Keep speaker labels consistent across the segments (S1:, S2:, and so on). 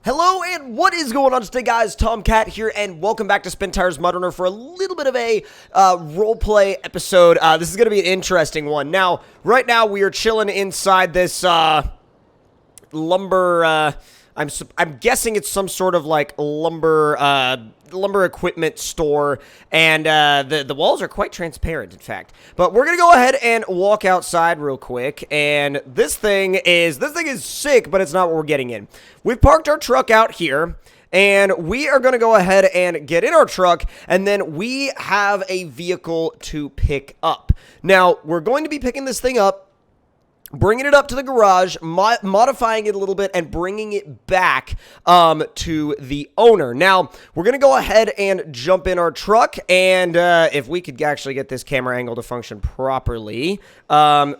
S1: Hello and what is going on today, guys? Tomcat here and welcome back to SpinTires MudRunner for a little bit of a roleplay episode. This is going to be an interesting one. Now, right now we are chilling inside this lumber, I'm guessing it's some sort of like lumber equipment store, and the walls are quite transparent, in fact. But we're gonna go ahead and walk outside real quick, and this thing is sick, but it's not what we're getting in. We've parked our truck out here, and we are gonna go ahead and get in our truck, and then we have a vehicle to pick up. Now, we're going to be picking this thing up, bringing it up to the garage, modifying it a little bit, and bringing it back to the owner. Now, we're going to go ahead and jump in our truck, and if we could actually get this camera angle to function properly,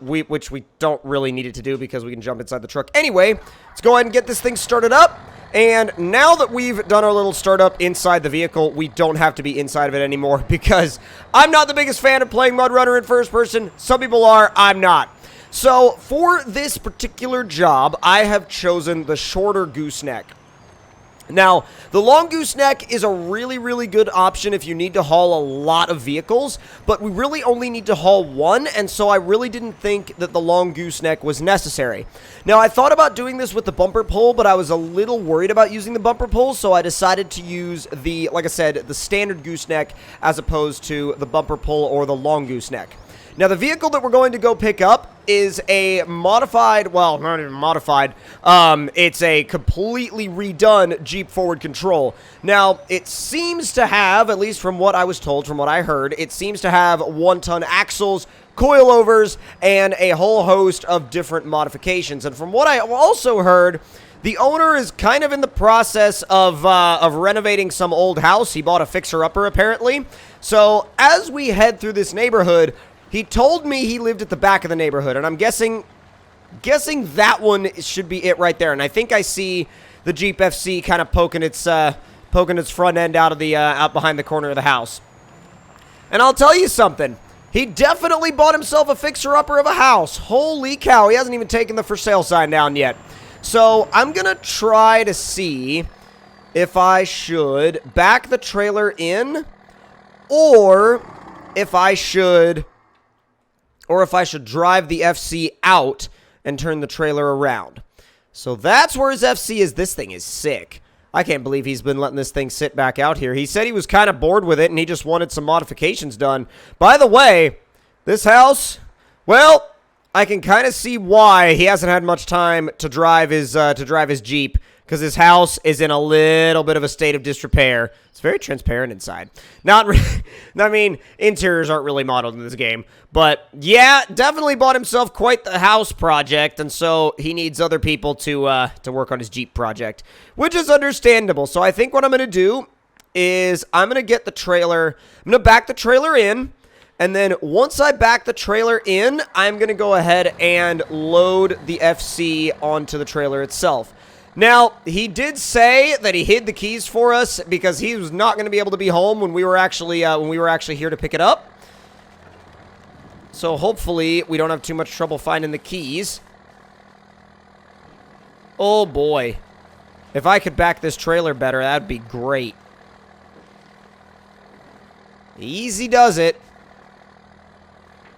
S1: which we don't really need it to do because we can jump inside the truck. Anyway, let's go ahead and get this thing started up. And now that we've done our little startup inside the vehicle, we don't have to be inside of it anymore because I'm not the biggest fan of playing MudRunner in first person. Some people are, I'm not. So, for this particular job, I have chosen the shorter gooseneck. Now, the long gooseneck is a really good option if you need to haul a lot of vehicles, but we really only need to haul one, and so I really didn't think that the long gooseneck was necessary. Now, I thought about doing this with the bumper pole, but I was a little worried about using the bumper pole, so I decided to use the, like I said, the standard gooseneck as opposed to the bumper pole or the long gooseneck. Now, the vehicle that we're going to go pick up is a modified, well, not even modified, it's a completely redone Jeep forward control. Now, it seems to have, at least from what I was told, from what I heard, it seems to have 1-ton axles, coilovers, and a whole host of different modifications. And from what I also heard, the owner is kind of in the process of renovating some old house. He bought a fixer-upper, apparently. So, as we head through this neighborhood, he told me he lived at the back of the neighborhood, and I'm guessing that one should be it right there. And I think I see the Jeep FC kind of poking its front end out behind the corner of the house. And I'll tell you something, he definitely bought himself a fixer-upper of a house. Holy cow, he hasn't even taken the for sale sign down yet. So I'm gonna try to see if I should back the trailer in, or if I should drive the FC out and turn the trailer around. So that's where his FC is. This thing is sick. I can't believe he's been letting this thing sit back out here. He said he was kind of bored with it and he just wanted some modifications done. By the way, this house, well, I can kind of see why he hasn't had much time to drive his Jeep, because his house is in a little bit of a state of disrepair. It's very transparent inside. I mean, interiors aren't really modeled in this game. But, yeah, definitely bought himself quite the house project, and so he needs other people to work on his Jeep project, which is understandable. So I think what I'm going to do is I'm going to get the trailer, I'm going to back the trailer in, and then once I back the trailer in, I'm going to go ahead and load the FC onto the trailer itself. Now, he did say that he hid the keys for us because he was not going to be able to be home when we were actually here to pick it up. So hopefully we don't have too much trouble finding the keys. Oh boy. If I could back this trailer better, that'd be great. Easy does it.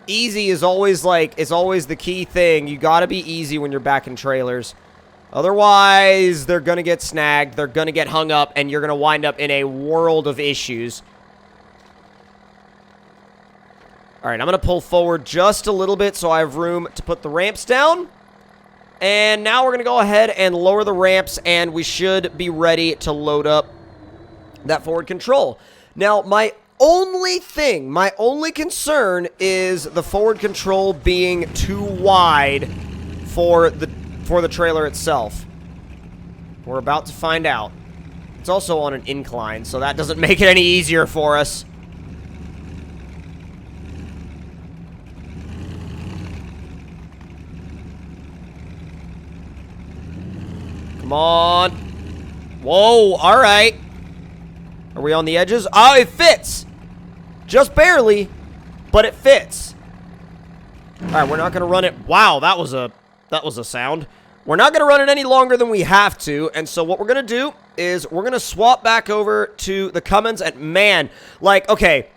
S1: Easy is always the key thing. You gotta be easy when you're backing trailers. Otherwise, they're going to get snagged, they're going to get hung up, and you're going to wind up in a world of issues. Alright, I'm going to pull forward just a little bit so I have room to put the ramps down. And now we're going to go ahead and lower the ramps, and we should be ready to load up that forward control. Now, my only concern is the forward control being too wide for the trailer itself. We're about to find out. It's also on an incline, so that doesn't make it any easier for us. Come on. Whoa, alright. Are we on the edges? Oh, it fits! Just barely, but it fits. Alright, we're not gonna run it. Wow, that was a sound. we're not going to run it any longer than we have to. And so what we're going to do is we're going to swap back over to the Cummins. And man, like, okay,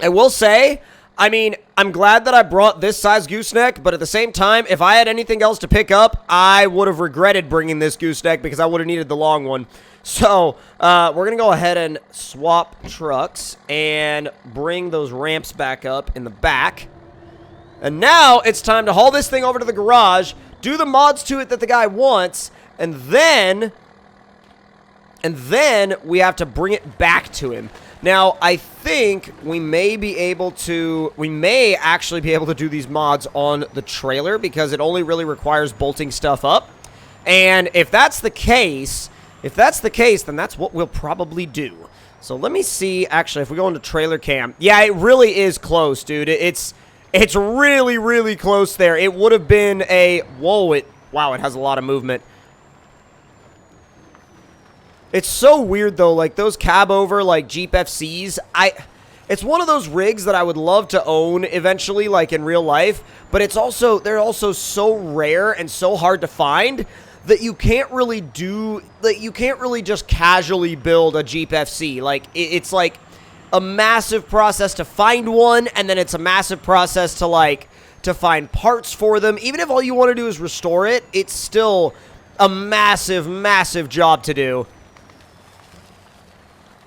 S1: I will say, I mean, I'm glad that I brought this size gooseneck, but at the same time, if I had anything else to pick up, I would have regretted bringing this gooseneck because I would have needed the long one. So, we're going to go ahead and swap trucks and bring those ramps back up in the back. And now it's time to haul this thing over to the garage, do the mods to it that the guy wants, and then we have to bring it back to him. Now, I think we may actually be able to do these mods on the trailer because it only really requires bolting stuff up. And if that's the case, then that's what we'll probably do. So let me see, actually, if we go into trailer cam. Yeah, it really is close, dude. It's really, really close there. It would have been a, whoa, wow, it has a lot of movement. It's so weird, though, like, those cab-over, like, Jeep FCs, it's one of those rigs that I would love to own eventually, like, in real life, but they're also so rare and so hard to find that you can't really just casually build a Jeep FC. Like, it's, like, a massive process to find one, and then it's a massive process to find parts for them. Even if all you want to do is restore it, it's still a massive, massive job to do.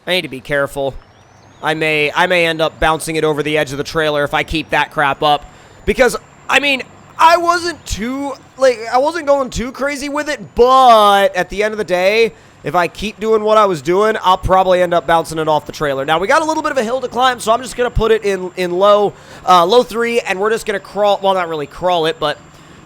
S1: I need to be careful. I may end up bouncing it over the edge of the trailer if I keep that crap up. Because, I mean, I wasn't going too crazy with it, but at the end of the day, if I keep doing what I was doing, I'll probably end up bouncing it off the trailer. Now, we got a little bit of a hill to climb, so I'm just going to put it in low 3, and we're just going to crawl, well, not really crawl it, but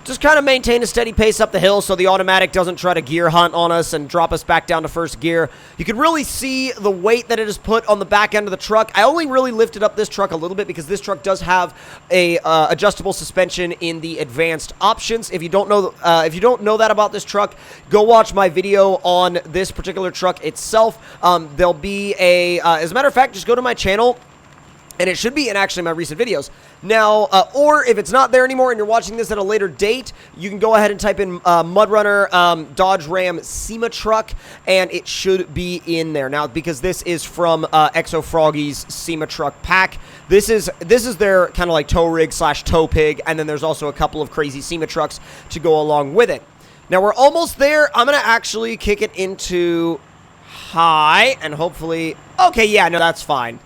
S1: just kind of maintain a steady pace up the hill so the automatic doesn't try to gear hunt on us and drop us back down to first gear. You can really see the weight that it has put on the back end of the truck. I only really lifted up this truck a little bit because this truck does have a adjustable suspension in the advanced options. If you don't know that about this truck, go watch my video on this particular truck itself. There'll be as a matter of fact, just go to my channel. And it should be in actually my recent videos. Now, or if it's not there anymore and you're watching this at a later date, you can go ahead and type in MudRunner Dodge Ram SEMA truck, and it should be in there. Now, because this is from Exo Froggy's SEMA truck pack, this is their kind of like tow rig / tow pig, and then there's also a couple of crazy SEMA trucks to go along with it. Now, we're almost there. I'm going to actually kick it into high, and hopefully, okay, yeah, no, that's fine.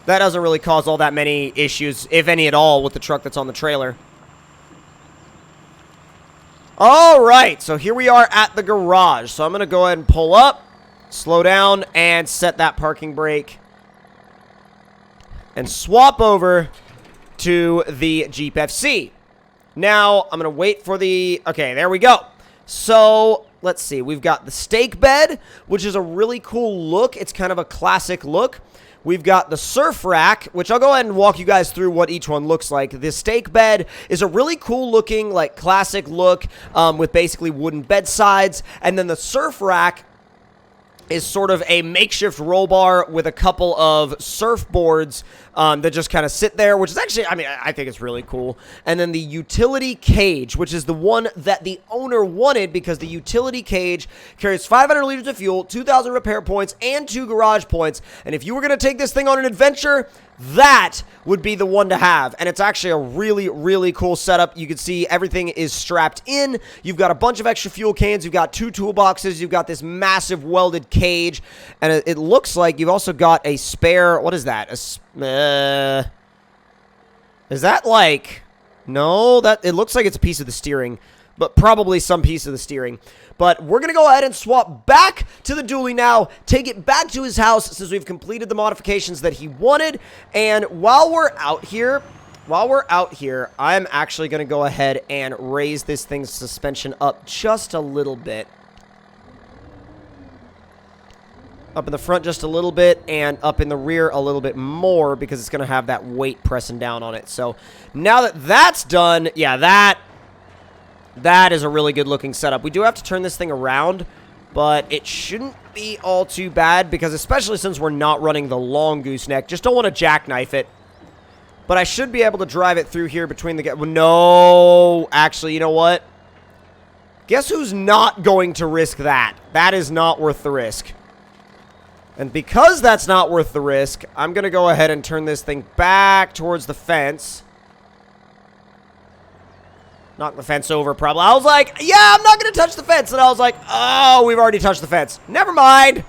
S1: That doesn't really cause all that many issues, if any at all, with the truck that's on the trailer. Alright, so here we are at the garage. So I'm going to go ahead and pull up, slow down, and set that parking brake. And swap over to the Jeep FC. Now, I'm going to wait for the... Okay, there we go. So, let's see. We've got the stake bed, which is a really cool look. It's kind of a classic look. We've got the surf rack, which I'll go ahead and walk you guys through what each one looks like. The stake bed is a really cool looking, like, classic look with basically wooden bed sides. And then the surf rack is sort of a makeshift roll bar with a couple of surfboards that just kind of sit there, which is actually, I mean, I think it's really cool. And then the utility cage, which is the one that the owner wanted because the utility cage carries 500 liters of fuel, 2,000 repair points, and 2 garage points. And if you were going to take this thing on an adventure, that would be the one to have. And it's actually a really, really cool setup. You can see everything is strapped in. You've got a bunch of extra fuel cans. You've got 2 toolboxes. You've got this massive welded cage. And it looks like you've also got a spare, what is that? Is that like, no, it looks like it's a piece of the steering, but probably some piece of the steering. But we're going to go ahead and swap back to the dually now, take it back to his house since we've completed the modifications that he wanted. And while we're out here, I'm actually going to go ahead and raise this thing's suspension up just a little bit. Up in the front just a little bit, and up in the rear a little bit more, because it's going to have that weight pressing down on it. So now that that's done, yeah, that is a really good looking setup. We do have to turn this thing around, but it shouldn't be all too bad, because especially since we're not running the long gooseneck, just don't want to jackknife it. But I should be able to drive it through here between the... No, actually, you know what? Guess who's not going to risk that? That is not worth the risk. And because that's not worth the risk, I'm going to go ahead and turn this thing back towards the fence. Knock the fence over, probably. I was like, yeah, I'm not going to touch the fence. And I was like, oh, we've already touched the fence. Never mind.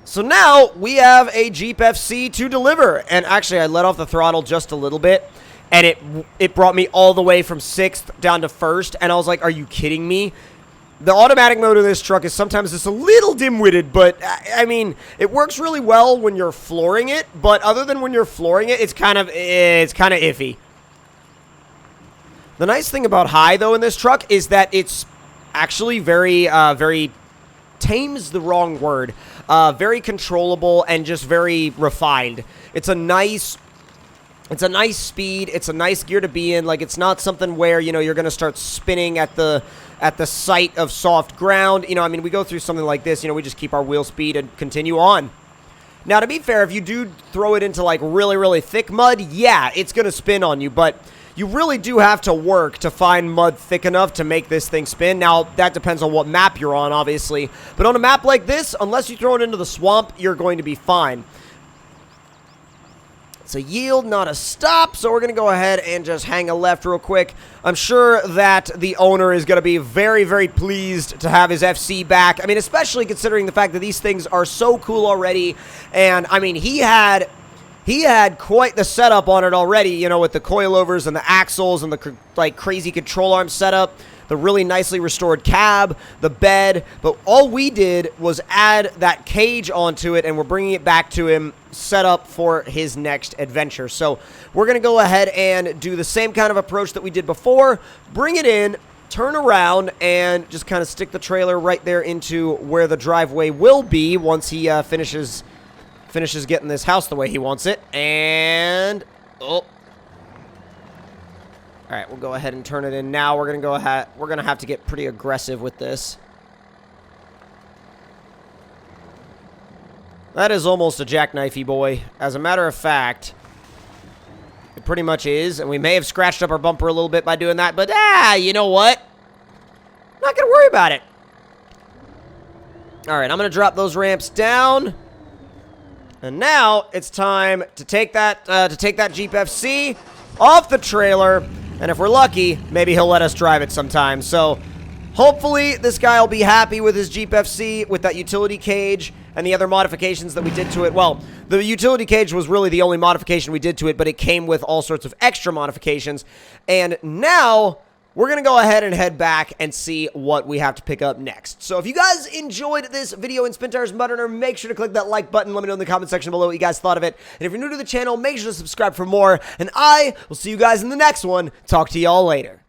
S1: So now we have a Jeep FC to deliver. And actually, I let off the throttle just a little bit. And it brought me all the way from 6th down to 1st. And I was like, are you kidding me? The automatic mode of this truck is sometimes just a little dim-witted, but, I mean, it works really well when you're flooring it. But other than when you're flooring it, it's kind of iffy. The nice thing about high, though, in this truck is that it's actually very tame's the wrong word. Very controllable and just very refined. It's a nice speed. It's a nice gear to be in. Like, it's not something where, you know, you're going to start spinning at the sight of soft ground. You know, I mean, we go through something like this, you know, we just keep our wheel speed and continue on. Now, to be fair, if you do throw it into, like, really, really thick mud, yeah, it's going to spin on you, but you really do have to work to find mud thick enough to make this thing spin. Now, that depends on what map you're on, obviously. But on a map like this, unless you throw it into the swamp, you're going to be fine. It's a yield, not a stop, so we're going to go ahead and just hang a left real quick. I'm sure that the owner is going to be very, very pleased to have his FC back. I mean, especially considering the fact that these things are so cool already. And, I mean, he had quite the setup on it already, you know, with the coilovers and the axles and the, like, crazy control arm setup, the really nicely restored cab, the bed. But all we did was add that cage onto it, and we're bringing it back to him set up for his next adventure. So we're going to go ahead and do the same kind of approach that we did before, bring it in, turn around, and just kind of stick the trailer right there into where the driveway will be once he finishes getting this house the way he wants it. And all right, we'll go ahead and turn it in now. We're gonna have to get pretty aggressive with this. That is almost a jackknifey boy. As a matter of fact, it pretty much is, and we may have scratched up our bumper a little bit by doing that, but you know what? I'm not gonna worry about it. All right, I'm gonna drop those ramps down. And now it's time to take that Jeep FC off the trailer, and if we're lucky, maybe he'll let us drive it sometime. So hopefully this guy will be happy with his Jeep FC with that utility cage and the other modifications that we did to it. Well, the utility cage was really the only modification we did to it, but it came with all sorts of extra modifications. And now we're going to go ahead and head back and see what we have to pick up next. So if you guys enjoyed this video in SpinTires MudRunner, make sure to click that like button. Let me know in the comment section below what you guys thought of it. And if you're new to the channel, make sure to subscribe for more. And I will see you guys in the next one. Talk to y'all later.